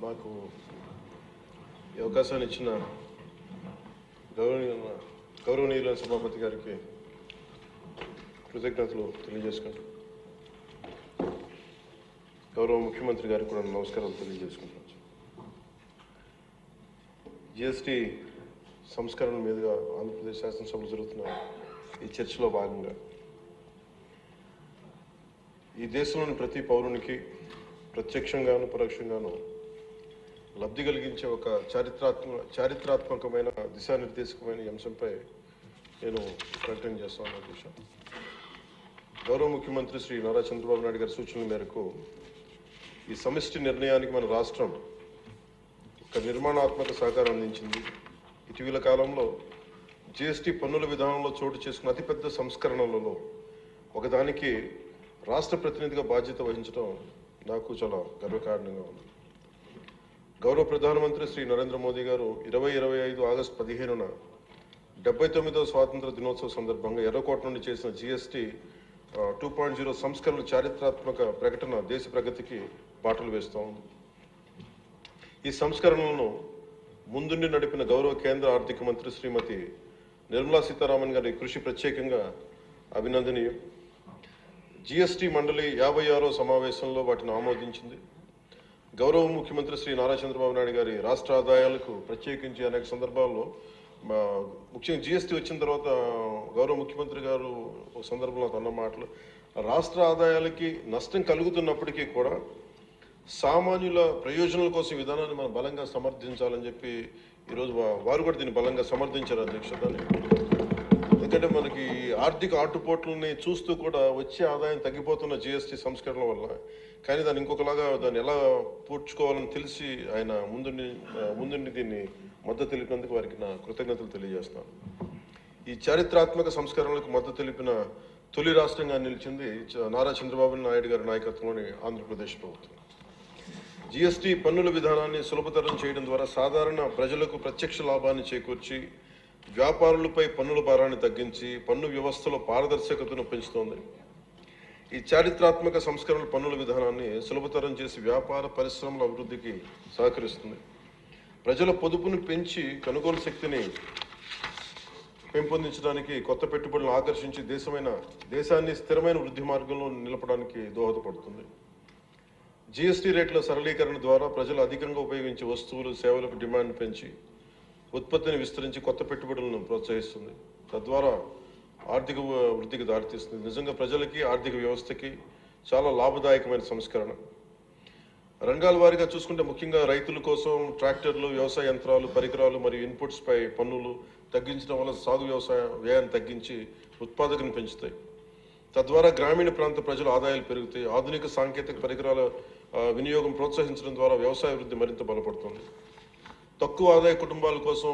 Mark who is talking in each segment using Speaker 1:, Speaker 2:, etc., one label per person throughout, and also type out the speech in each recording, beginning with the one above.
Speaker 1: మాకు ఈ అవకాశాన్ని ఇచ్చిన గౌరవనీయుల సభాపతి గారికి కృతజ్ఞతలు తెలియజేసుకుంటాం. గౌరవ ముఖ్యమంత్రి గారికి కూడా నమస్కారాలు తెలియజేసుకుంటాం. జిఎస్టీ సంస్కరణ మీదుగా ఆంధ్రప్రదేశ్ శాసనసభలో జరుగుతున్న ఈ చర్చలో భాగంగా ఈ దేశంలోని ప్రతి పౌరునికి ప్రత్యక్షంగాను పరోక్షంగాను లబ్ధి కలిగించే ఒక చారిత్రాత్మకమైన దిశానిర్దేశకమైన అంశంపై నేను ప్రకటన చేస్తాను. విషయం గౌరవ ముఖ్యమంత్రి శ్రీ నారా చంద్రబాబు నాయుడు గారి సూచనల మేరకు ఈ సమిష్టి నిర్ణయానికి మన రాష్ట్రం ఒక నిర్మాణాత్మక సహకారం అందించింది. ఇటీవల కాలంలో జిఎస్టీ పన్నుల విధానంలో చోటు చేసుకున్న అతిపెద్ద సంస్కరణలలో ఒకదానికి రాష్ట్ర ప్రతినిధిగా బాధ్యత వహించడం నాకు చాలా గర్వకారణంగా ఉంది. గౌరవ ప్రధానమంత్రి శ్రీ నరేంద్ర మోదీ గారు 2025 ఆగస్టు 15న 79వ స్వాతంత్ర దినోత్సవ సందర్భంగా ఎర్రకోట నుండి చేసిన జిఎస్టీ 2.0 సంస్కరణల చారిత్రాత్మక ప్రకటన దేశ ప్రగతికి బాటలు వేస్తూ ఉంది. ఈ సంస్కరణలను ముందుండి నడిపిన గౌరవ కేంద్ర ఆర్థిక మంత్రి శ్రీమతి నిర్మలా సీతారామన్ గారి కృషి ప్రత్యేకంగా అభినందనీయం. జిఎస్టీ మండలి 56వ సమావేశంలో వాటిని ఆమోదించింది. గౌరవ ముఖ్యమంత్రి శ్రీ నారా చంద్రబాబు నాయుడు గారి రాష్ట్ర ఆదాయాలకు ప్రత్యేకించి అనేక సందర్భాల్లో ముఖ్యంగా జిఎస్టీ వచ్చిన తర్వాత గౌరవ ముఖ్యమంత్రి గారు ఒక సందర్భంలో అన్న మాటలు రాష్ట్ర ఆదాయాలకి నష్టం కలుగుతున్నప్పటికీ కూడా సామాన్యుల ప్రయోజనాల కోసం విధానాన్ని మనం బలంగా సమర్థించాలని చెప్పి ఈరోజు వారు కూడా దీన్ని బలంగా సమర్థించారు అధ్యక్షతని. ఎందుకంటే మనకి ఆర్థిక ఆటుపోట్లని చూస్తూ కూడా వచ్చే ఆదాయం తగ్గిపోతున్న జిఎస్టీ సంస్కరణ వల్ల, కానీ దాన్ని ఇంకొకలాగా దాన్ని ఎలా పూడ్చుకోవాలని తెలిసి ఆయన ముందుండి దీన్ని మద్దతు తెలిపినందుకు వారికి నా కృతజ్ఞతలు తెలియజేస్తాను. ఈ చారిత్రాత్మక సంస్కరణలకు మద్దతు తెలిపిన తొలి రాష్ట్రంగా నిలిచింది నారా చంద్రబాబు నాయుడు గారి నాయకత్వంలోని ఆంధ్రప్రదేశ్ ప్రభుత్వం. జిఎస్టీ పన్నుల విధానాన్ని సులభతరం చేయడం ద్వారా సాధారణ ప్రజలకు ప్రత్యక్ష లాభాన్ని చేకూర్చి వ్యాపారులపై పన్నుల భారాన్ని తగ్గించి పన్ను వ్యవస్థలో పారదర్శకతను పెంచుతోంది. ఈ చారిత్రాత్మక సంస్కరణల పన్నుల విధానాన్ని సులభతరం చేసి వ్యాపార పరిశ్రమల అభివృద్ధికి సహకరిస్తుంది. ప్రజల పొదుపును పెంచి కొనుగోలు శక్తిని పెంపొందించడానికి, కొత్త పెట్టుబడులను ఆకర్షించి దేశాన్ని స్థిరమైన వృద్ధి మార్గంలో నిలపడానికి దోహదపడుతుంది. జిఎస్టీ రేట్ల సరళీకరణ ద్వారా ప్రజలు అధికంగా ఉపయోగించే వస్తువులు సేవలకు డిమాండ్ పెంచి ఉత్పత్తిని విస్తరించి కొత్త పెట్టుబడులను ప్రోత్సహిస్తుంది. తద్వారా ఆర్థిక వృద్ధికి దారితీస్తుంది. నిజంగా ప్రజలకి ఆర్థిక వ్యవస్థకి చాలా లాభదాయకమైన సంస్కరణ. రంగాల వారీగా చూసుకుంటే ముఖ్యంగా రైతుల కోసం ట్రాక్టర్లు, వ్యవసాయ యంత్రాలు, పరికరాలు మరియు ఇన్పుట్స్ పై పన్నులు తగ్గించడం వల్ల సాగు వ్యవసాయ వ్యయాన్ని తగ్గించి ఉత్పాదకను పెంచుతాయి. తద్వారా గ్రామీణ ప్రాంత ప్రజల ఆదాయాలు పెరుగుతాయి. ఆధునిక సాంకేతిక పరికరాల వినియోగం ప్రోత్సహించడం ద్వారా వ్యవసాయ వృద్ధి మరింత బలపడుతుంది. తక్కువ ఆదాయ కుటుంబాల కోసం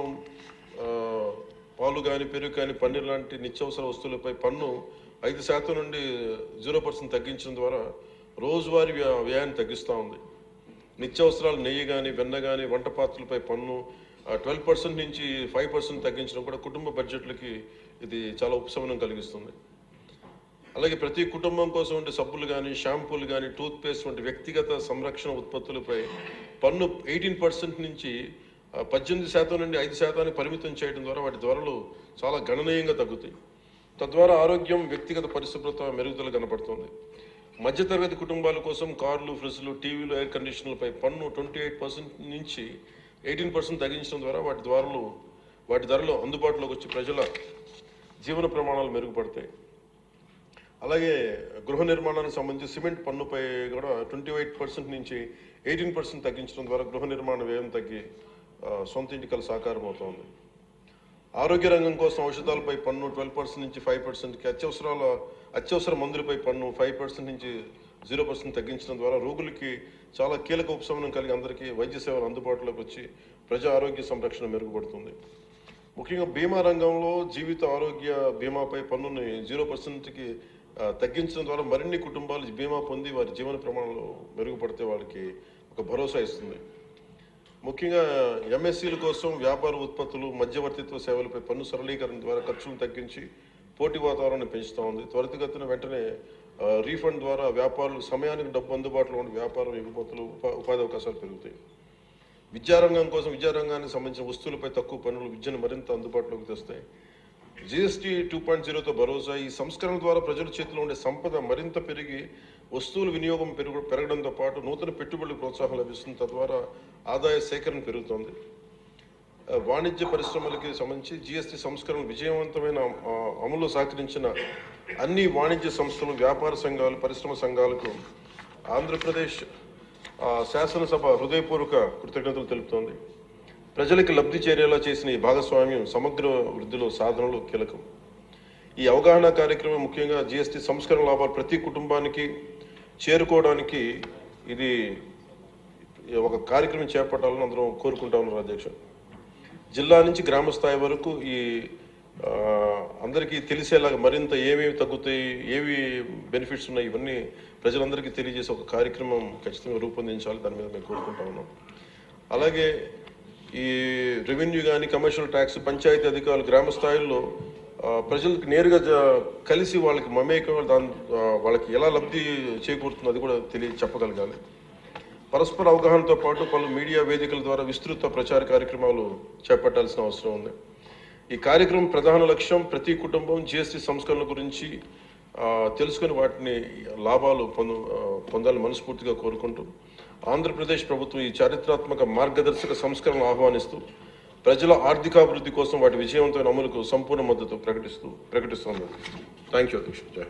Speaker 1: పాలు కానీ, పెరుగు కానీ, పన్నీర్ లాంటి నిత్యావసర వస్తువులపై పన్ను 5% నుండి 0% తగ్గించడం ద్వారా రోజువారీ వ్యయాన్ని తగ్గిస్తూ ఉంది. నిత్యావసరాలు నెయ్యి కానీ, వెన్న కానీ, వంట పాత్రలపై పన్ను 12% నుంచి 5% తగ్గించడం కూడా కుటుంబ బడ్జెట్లకి ఇది చాలా ఉపశమనం కలిగిస్తుంది. అలాగే ప్రతి కుటుంబం కోసం ఉండే సబ్బులు కానీ, షాంపూలు కానీ, టూత్పేస్ట్ వంటి వ్యక్తిగత సంరక్షణ ఉత్పత్తులపై పన్ను 18% నుంచి 18% నుండి 5% పరిమితం చేయడం ద్వారా వాటి ధరలు చాలా గణనీయంగా తగ్గుతాయి. తద్వారా ఆరోగ్యం, వ్యక్తిగత పరిశుభ్రత మెరుగుదల కనపడుతుంది. మధ్యతరగతి కుటుంబాల కోసం కార్లు, ఫ్రిడ్జ్లు, టీవీలు, ఎయిర్ కండిషనర్లపై పన్ను 28% నుంచి 18% తగ్గించడం ద్వారా వాటి ధరలు అందుబాటులోకి వచ్చి ప్రజల జీవన ప్రమాణాలు మెరుగుపడతాయి. అలాగే గృహ నిర్మాణానికి సంబంధించి సిమెంట్ పన్నుపై కూడా 28% నుంచి 18% తగ్గించడం ద్వారా గృహ నిర్మాణ వ్యయం తగ్గి సొంత ఇంటికల సాకారం అవుతుంది. ఆరోగ్య రంగం కోసం ఔషధాలపై పన్ను 12% నుంచి 5%కి, అత్యవసర మందులపై పన్ను 5% నుంచి 0% తగ్గించడం ద్వారా రోగులకి చాలా కీలక ఉపశమనం కలిగి అందరికీ వైద్య సేవలు అందుబాటులోకి వచ్చి ప్రజా ఆరోగ్య సంరక్షణ మెరుగుపడుతుంది. ముఖ్యంగా బీమా రంగంలో జీవిత ఆరోగ్య బీమాపై పన్నుని 0%కి తగ్గించడం ద్వారా మరిన్ని కుటుంబాలు బీమా పొంది వారి జీవన ప్రమాణాలు మెరుగుపడితే వాళ్ళకి ఒక భరోసా ఇస్తుంది. ముఖ్యంగా ఎంఎస్సీల కోసం వ్యాపార ఉత్పత్తులు, మధ్యవర్తిత్వ సేవలపై పన్ను సరళీకరణ ద్వారా ఖర్చులను తగ్గించి పోటీ వాతావరణాన్ని పెంచుతూ ఉంది. త్వరితగతిన వెంటనే రీఫండ్ ద్వారా వ్యాపారులు సమయానికి డబ్బు అందుబాటులో ఉండే వ్యాపారం ఎగుమతులు, ఉపాధి అవకాశాలు పెరుగుతాయి. విద్యారంగం కోసం విద్యారంగానికి సంబంధించిన వస్తువులపై తక్కువ పన్నులు విద్యను మరింత అందుబాటులోకి తెస్తాయి. జిఎస్టీ 2.0తో భరోసా. ఈ సంస్కరణ ద్వారా ప్రజల చేతిలో ఉండే సంపద మరింత పెరిగి వస్తువుల వినియోగం పెరగడంతో పాటు నూతన పెట్టుబడులకు ప్రోత్సాహం లభిస్తుంది. తద్వారా ఆదాయ సేకరణ పెరుగుతుంది. వాణిజ్య పరిశ్రమలకి సంబంధించి జిఎస్టీ సంస్కరణ విజయవంతమైన అమలు సహకరించిన అన్ని వాణిజ్య సంస్థలు, వ్యాపార సంఘాలు, పరిశ్రమ సంఘాలకు ఆంధ్రప్రదేశ్ శాసనసభ హృదయపూర్వక కృతజ్ఞతలు తెలుపుతోంది. ప్రజలకు లబ్ధి చేరేలా చేసిన ఈ భాగస్వామ్యం సమగ్ర వృద్ధిలో సాధనలో కీలకం. ఈ అవగాహన కార్యక్రమం ముఖ్యంగా జిఎస్టీ సంస్కరణ లాభాలు ప్రతి కుటుంబానికి చేరుకోవడానికి ఇది ఒక కార్యక్రమం చేపట్టాలని అందరం కోరుకుంటా ఉన్నారు అధ్యక్ష. జిల్లా నుంచి గ్రామ స్థాయి వరకు ఈ అందరికీ తెలిసేలాగా మరింత ఏమేమి తగ్గుతాయి, ఏవి బెనిఫిట్స్ ఉన్నాయి, ఇవన్నీ ప్రజలందరికీ తెలియజేసే ఒక కార్యక్రమం ఖచ్చితంగా రూపొందించాలి. దాని మీద మేము కోరుకుంటా ఉన్నాం. అలాగే ఈ రెవెన్యూ కానీ, కమర్షియల్ ట్యాక్స్, పంచాయతీ అధికారులు గ్రామ స్థాయిల్లో ప్రజలకు నేరుగా కలిసి వాళ్ళకి మమేకం వాళ్ళకి ఎలా లబ్ధి చేకూరుతుందో అది కూడా చెప్పగలగాలి. పరస్పర అవగాహనతో పాటు పలు మీడియా వేదికల ద్వారా విస్తృత ప్రచార కార్యక్రమాలు చేపట్టాల్సిన అవసరం ఉంది. ఈ కార్యక్రమం ప్రధాన లక్ష్యం ప్రతి కుటుంబం జిఎస్టీ సంస్కరణ గురించి తెలుసుకుని వాటిని లాభాలు పొందాలని మనస్ఫూర్తిగా కోరుకుంటూ ఆంధ్రప్రదేశ్ ప్రభుత్వం ఈ చారిత్రాత్మక మార్గదర్శక సంస్కరణలు ఆహ్వానిస్తూ ప్రజల ఆర్థికాభివృద్ధి కోసం వాటి విజయవంతమైన అమలుకు సంపూర్ణ మద్దతు ప్రకటిస్తోంది. థ్యాంక్ యూ అధ్యక్ష. జై.